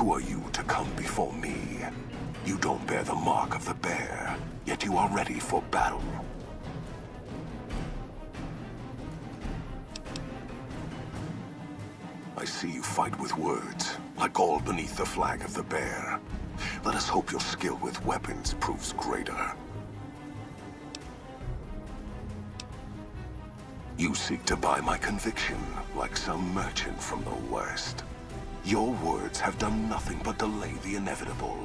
Who are you to come before me? You don't bear the mark of the bear, yet you are ready for battle. I see you fight with words, like all beneath the flag of the bear. Let us hope your skill with weapons proves greater. You seek to buy my conviction, like some merchant from the West. Your words have done nothing but delay the inevitable.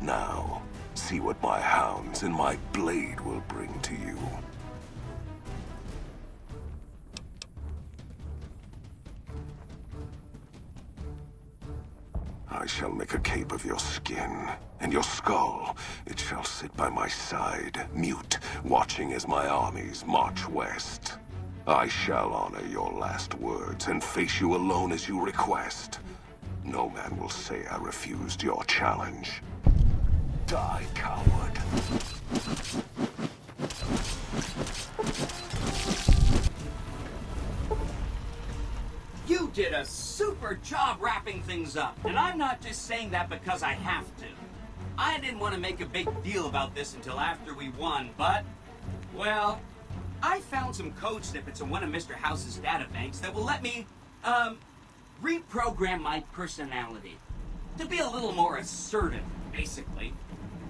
Now, see what my hounds and my blade will bring to you. I shall make a cape of your skin, and your skull, it shall sit by my side, mute, watching as my armies march west. I shall honor your last words, and face you alone as you request. No man will say I refused your challenge. Die, coward. You did a super job wrapping things up, and I'm not just saying that because I have to. I didn't want to make a big deal about this until after we won, but, well, I found some code snippets in one of Mr. House's databanks that will let me, reprogram my personality to be a little more assertive, basically.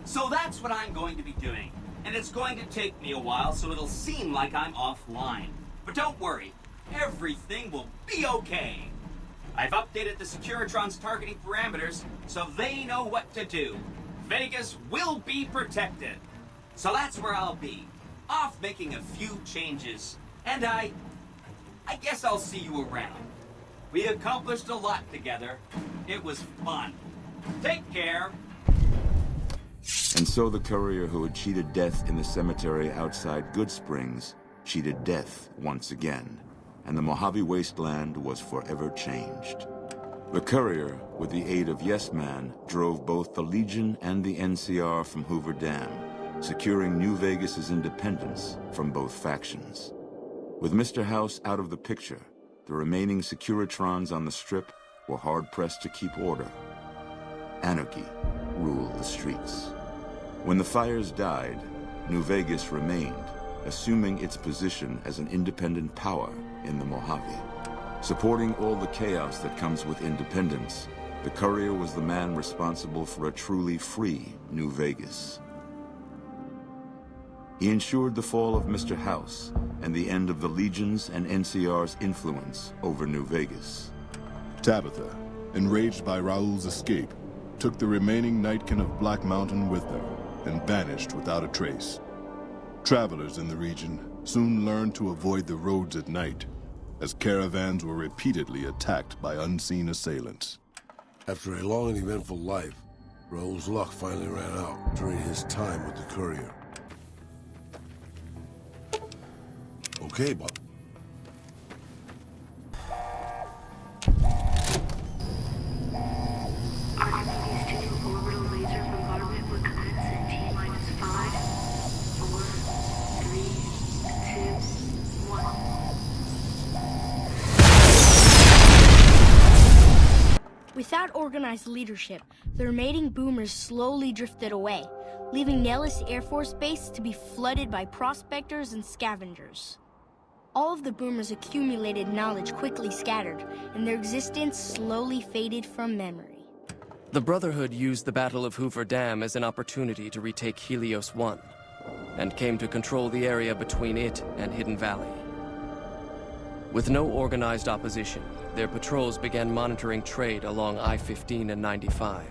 So that's what I'm going to be doing, and it's going to take me a while, so it'll seem like I'm offline. But don't worry. Everything will be okay. I've updated the Securitron's targeting parameters, so they know what to do. Vegas will be protected. So that's where I'll be, off making a few changes. And I guess I'll see you around. We accomplished a lot together. It was fun. Take care. And so the courier who had cheated death in the cemetery outside Good Springs cheated death once again. And the Mojave wasteland was forever changed. The courier, with the aid of Yes Man, drove both the Legion and the NCR from Hoover Dam, securing New Vegas's independence from both factions. With Mr. House out of the picture, the remaining Securitrons on the Strip were hard-pressed to keep order. Anarchy ruled the streets. When the fires died, New Vegas remained, assuming its position as an independent power in the Mojave. Supporting all the chaos that comes with independence, the courier was the man responsible for a truly free New Vegas. He ensured the fall of Mr. House and the end of the Legion's and NCR's influence over New Vegas. Tabitha, enraged by Raoul's escape, took the remaining Nightkin of Black Mountain with her and vanished without a trace. Travelers in the region soon learned to avoid the roads at night, as caravans were repeatedly attacked by unseen assailants. After a long and eventful life, Raoul's luck finally ran out during his time with the courier. Okay, Bob. Orbital laser bombardment will commence in T-minus 5, 4, 3, 2, 1. Without organized leadership, the remaining boomers slowly drifted away, leaving Nellis Air Force Base to be flooded by prospectors and scavengers. All of the boomers' accumulated knowledge quickly scattered, and their existence slowly faded from memory. The Brotherhood used the Battle of Hoover Dam as an opportunity to retake Helios 1, and came to control the area between it and Hidden Valley. With no organized opposition, their patrols began monitoring trade along I-15 and 95,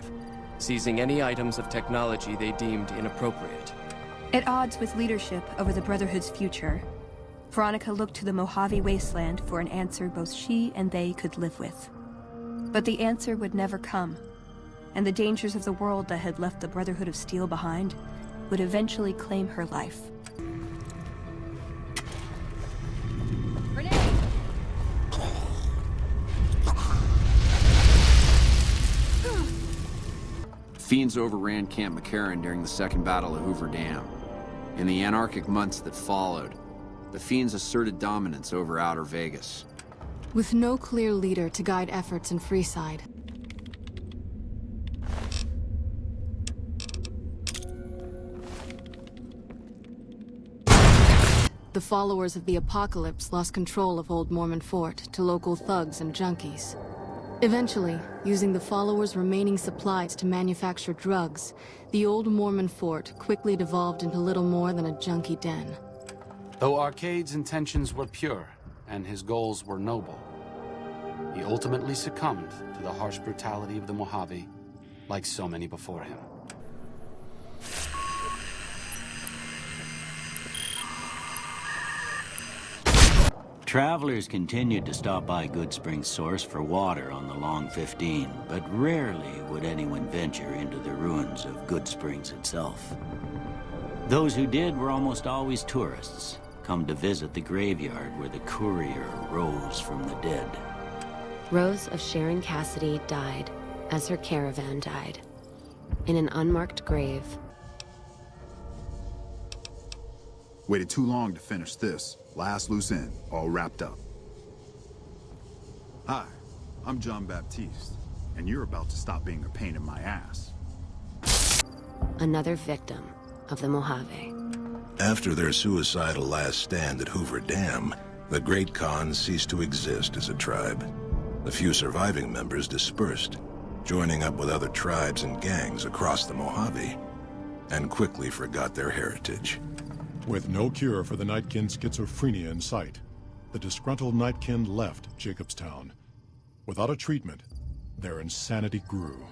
seizing any items of technology they deemed inappropriate. At odds with leadership over the Brotherhood's future, Veronica looked to the Mojave wasteland for an answer both she and they could live with. But the answer would never come, and the dangers of the world that had left the Brotherhood of Steel behind would eventually claim her life. Fiends overran Camp McCarran during the Second Battle of Hoover Dam. In the anarchic months that followed, the Fiends asserted dominance over Outer Vegas. With no clear leader to guide efforts in Freeside, The followers of the Apocalypse lost control of Old Mormon Fort to local thugs and junkies. Eventually, using the followers' remaining supplies to manufacture drugs, the Old Mormon Fort quickly devolved into little more than a junkie den. Though Arcade's intentions were pure, and his goals were noble, he ultimately succumbed to the harsh brutality of the Mojave, like so many before him. Travelers continued to stop by Goodsprings Source for water on the Long 15, but rarely would anyone venture into the ruins of Goodsprings itself. Those who did were almost always tourists, come to visit the graveyard where the courier rose from the dead. Rose of Sharon Cassidy died, as her caravan died, in an unmarked grave. Waited too long to finish this. Last loose end, all wrapped up. Hi, I'm John Baptiste, and you're about to stop being a pain in my ass. Another victim of the Mojave. After their suicidal last stand at Hoover Dam, the Great Khans ceased to exist as a tribe. The few surviving members dispersed, joining up with other tribes and gangs across the Mojave, and quickly forgot their heritage. With no cure for the Nightkin schizophrenia in sight, the disgruntled Nightkin left Jacobstown. Without a treatment, their insanity grew.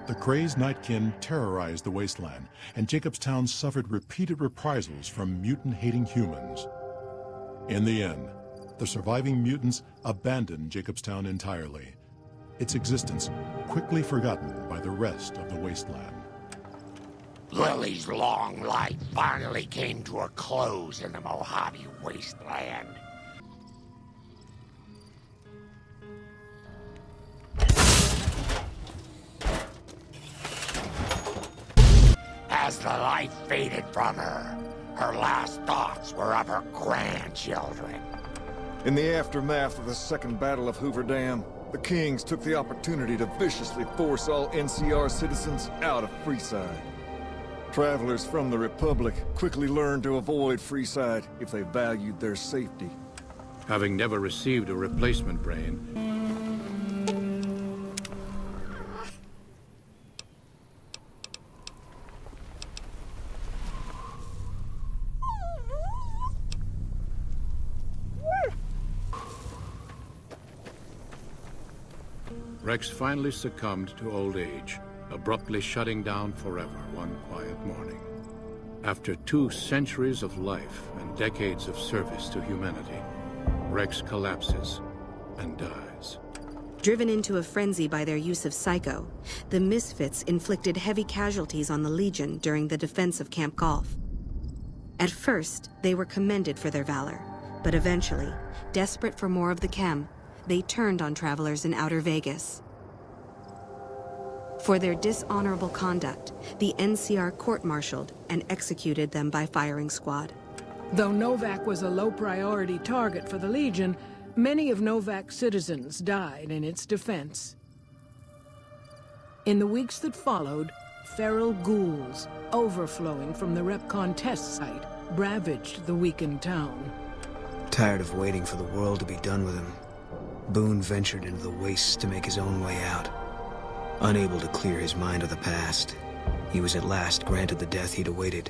The crazed Nightkin terrorized the wasteland, and Jacobstown suffered repeated reprisals from mutant-hating humans. In the end, the surviving mutants abandoned Jacobstown entirely, its existence quickly forgotten by the rest of the wasteland. Lily's long life finally came to a close in the Mojave wasteland. As the life faded from her, her last thoughts were of her grandchildren. In the aftermath of the Second Battle of Hoover Dam, the Kings took the opportunity to viciously force all NCR citizens out of Freeside. Travelers from the Republic quickly learned to avoid Freeside if they valued their safety. Having never received a replacement brain, Rex finally succumbed to old age, abruptly shutting down forever one quiet morning. After 2 centuries of life and decades of service to humanity, Rex collapses and dies. Driven into a frenzy by their use of Psycho, the Misfits inflicted heavy casualties on the Legion during the defense of Camp Golf. At first, they were commended for their valor, but eventually, desperate for more of the chem, they turned on travelers in Outer Vegas. For their dishonorable conduct, the NCR court-martialed and executed them by firing squad. Though Novak was a low-priority target for the Legion, many of Novak's citizens died in its defense. In the weeks that followed, feral ghouls, overflowing from the Repcon test site, ravaged the weakened town. Tired of waiting for the world to be done with him, Boone ventured into the wastes to make his own way out. Unable to clear his mind of the past, he was at last granted the death he'd awaited.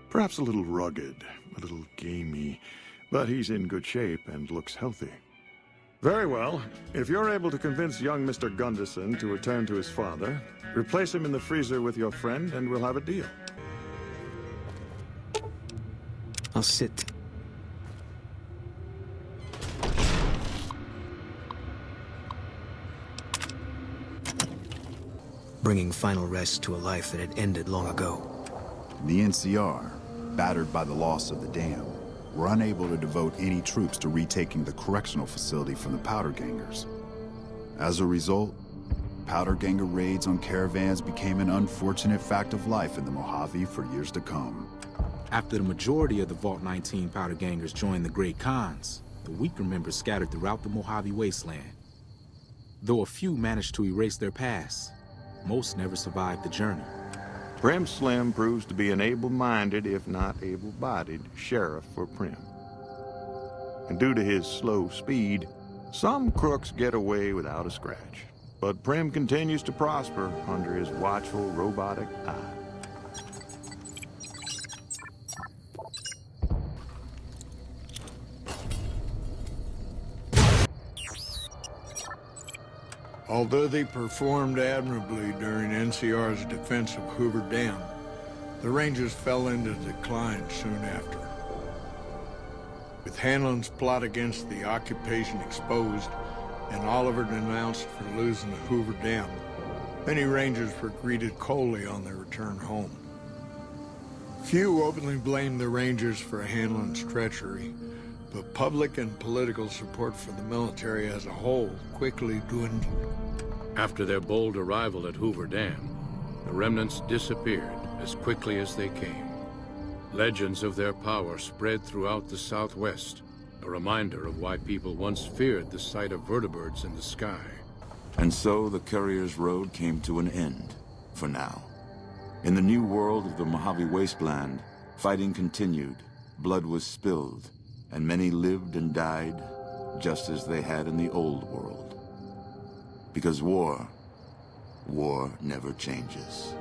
Perhaps a little rugged, a little gamey, but he's in good shape and looks healthy. Very well. If you're able to convince young Mr. Gunderson to return to his father, replace him in the freezer with your friend and we'll have a deal. I'll sit. Bringing final rest to a life that had ended long ago. The NCR, battered by the loss of the dam, were unable to devote any troops to retaking the correctional facility from the Powder Gangers. As a result, Powder Ganger raids on caravans became an unfortunate fact of life in the Mojave for years to come. After the majority of the Vault 19 Powder Gangers joined the Great Khans, the weaker members scattered throughout the Mojave wasteland. Though a few managed to erase their past, most never survived the journey. Prim Slim proves to be an able-minded, if not able-bodied, sheriff for Prim. And due to his slow speed, some crooks get away without a scratch. But Prim continues to prosper under his watchful, robotic eye. Although they performed admirably during NCR's defense of Hoover Dam, the Rangers fell into decline soon after. With Hanlon's plot against the occupation exposed and Oliver denounced for losing the Hoover Dam, many Rangers were greeted coldly on their return home. Few openly blamed the Rangers for Hanlon's treachery, but public and political support for the military as a whole quickly dwindled. After their bold arrival at Hoover Dam, the remnants disappeared as quickly as they came. Legends of their power spread throughout the Southwest, a reminder of why people once feared the sight of vertibirds in the sky. And so the Courier's Road came to an end, for now. In the new world of the Mojave Wasteland, fighting continued, blood was spilled, and many lived and died just as they had in the old world. Because war never changes.